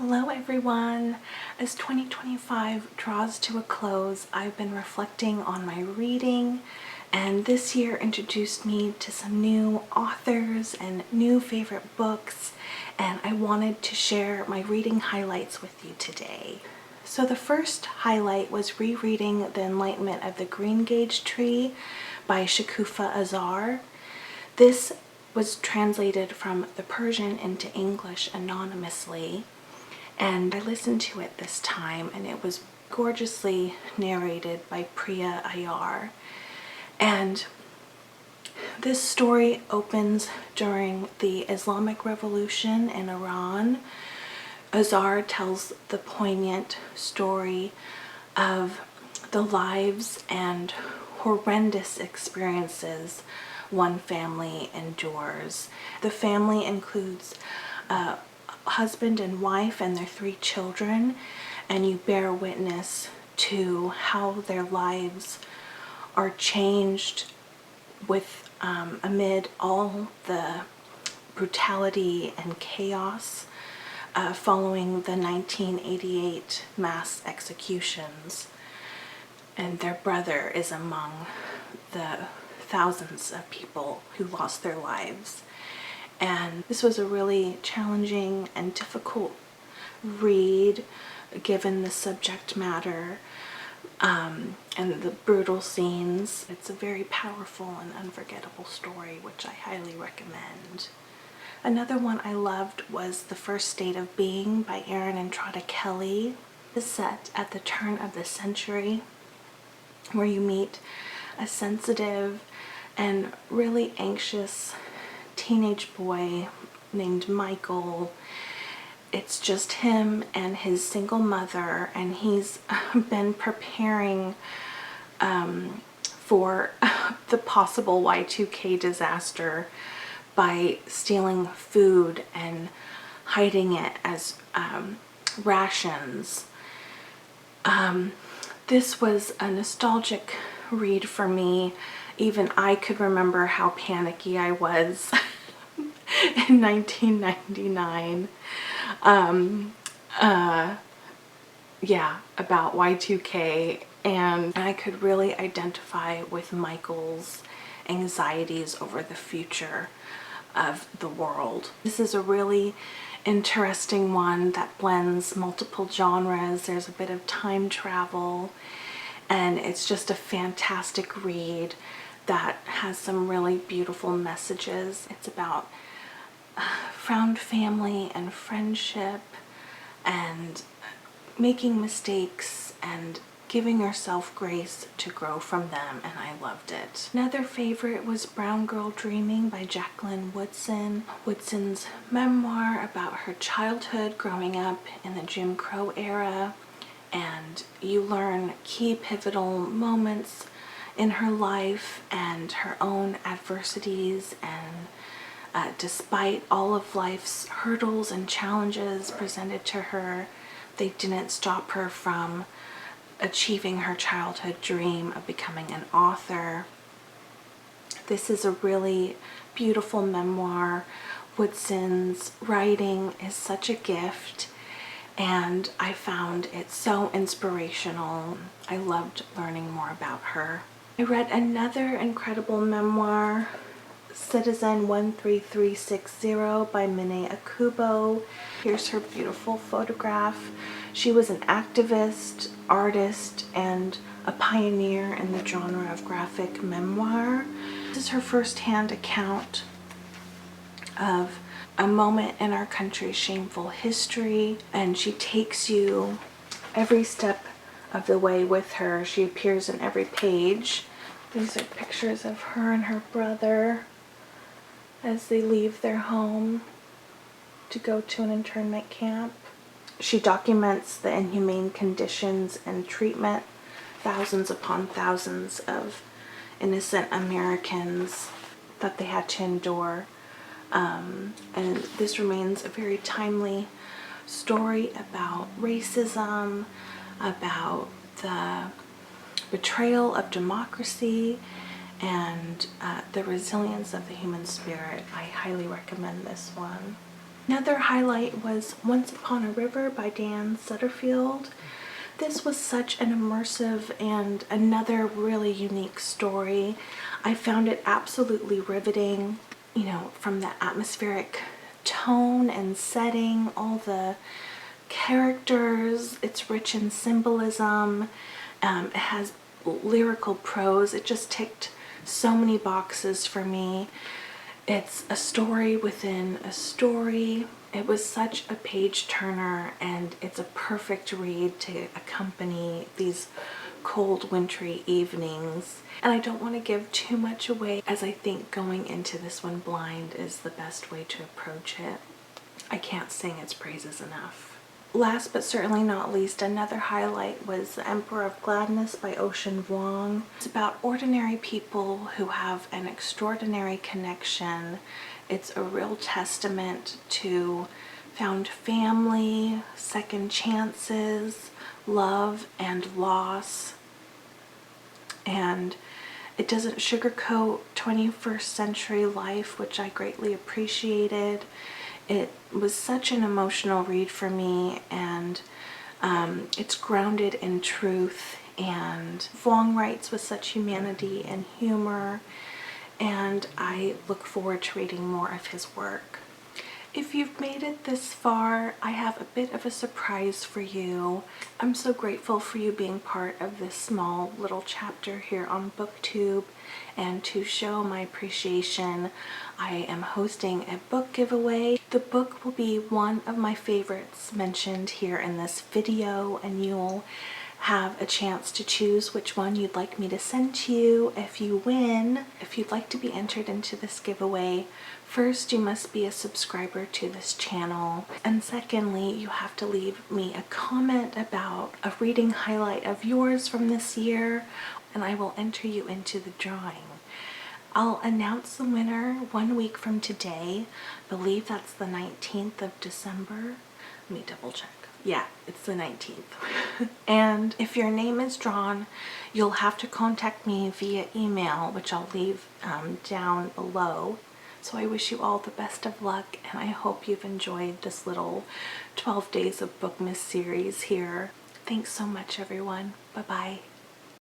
Hello everyone! As 2025 draws to a close, I've been reflecting on my reading, and this year introduced me to some new authors and new favorite books, and I wanted to share my reading highlights with you today. So the first highlight was rereading The Enlightenment of the Green Gage Tree by Shakufa Azar. This was translated from the Persian into English anonymously, and I listened to it this time, and it was gorgeously narrated by Priya Ayar. And this story opens during the Islamic Revolution in Iran. Azar tells the poignant story of the lives and horrendous experiences one family endures. The family includes a husband and wife and their 3 children, and you bear witness to how their lives are changed with amid all the brutality and chaos following the 1988 mass executions. And their brother is among the thousands of people who lost their lives. And this was a really challenging and difficult read given the subject matter and the brutal scenes. It's a very powerful and unforgettable story, which I highly recommend. Another one I loved was The First State of Being by Erin and Trada Kelly. It's set at the turn of the century, where you meet a sensitive and really anxious teenage boy named Michael. It's just him and his single mother, and he's been preparing for the possible Y2K disaster by stealing food and hiding it as rations. This was a nostalgic read for me. Even I could remember how panicky I was in 1999. About Y2K, and I could really identify with Michael's anxieties over the future of the world. This is a really interesting one that blends multiple genres. There's a bit of time travel, and it's just a fantastic read that has some really beautiful messages. It's about found family and friendship and making mistakes and giving yourself grace to grow from them, and I loved it. Another favorite was Brown Girl Dreaming by Jacqueline Woodson. Woodson's memoir about her childhood growing up in the Jim Crow era, and you learn key pivotal moments in her life and her own adversities, and despite all of life's hurdles and challenges presented to her, they didn't stop her from achieving her childhood dream of becoming an author. This is a really beautiful memoir. Woodson's writing is such a gift, and I found it so inspirational. I loved learning more about her. I read another incredible memoir, Citizen 13360 by Mine Akubo. Here's her beautiful photograph. She was an activist, artist, and a pioneer in the genre of graphic memoir. This is her first-hand account of a moment in our country's shameful history, and she takes you every step of the way with her. She appears in every page. These are pictures of her and her brother as they leave their home to go to an internment camp. She documents the inhumane conditions and treatment thousands upon thousands of innocent Americans that they had to endure. And this remains a very timely story about racism, about the betrayal of democracy, and the resilience of the human spirit. I highly recommend this one. Another highlight was Once Upon a River by Dan Sutterfield. This was such an immersive and another really unique story. I found it absolutely riveting, you know, from the atmospheric tone and setting, all the characters. It's rich in symbolism. It has lyrical prose. It just ticked so many boxes for me. It's a story within a story. It was such a page turner, and it's a perfect read to accompany these cold wintry evenings. And I don't want to give too much away, as I think going into this one blind is the best way to approach it. I can't sing its praises enough. Last but certainly not least, another highlight was The Emperor of Gladness by Ocean Vuong. It's about ordinary people who have an extraordinary connection. It's a real testament to found family, second chances, love and loss. And it doesn't sugarcoat 21st century life, which I greatly appreciated. It was such an emotional read for me, and it's grounded in truth, and Vuong writes with such humanity and humor, and I look forward to reading more of his work. If you've made it this far, I have a bit of a surprise for you. I'm so grateful for you being part of this small little chapter here on BookTube, and to show my appreciation, I am hosting a book giveaway. The book will be one of my favorites mentioned here in this video, and you'll have a chance to choose which one you'd like me to send to you if you win. If you'd like to be entered into this giveaway, first you must be a subscriber to this channel, and secondly you have to leave me a comment about a reading highlight of yours from this year, and I will enter you into the drawing. I'll announce the winner 1 week from today. I believe that's the 19th of December. Let me double check. Yeah, it's the 19th. And if your name is drawn, you'll have to contact me via email, which I'll leave down below. So I wish you all the best of luck, and I hope you've enjoyed this little 12 days of BOOKMAS series here. Thanks so much, everyone. Bye-bye.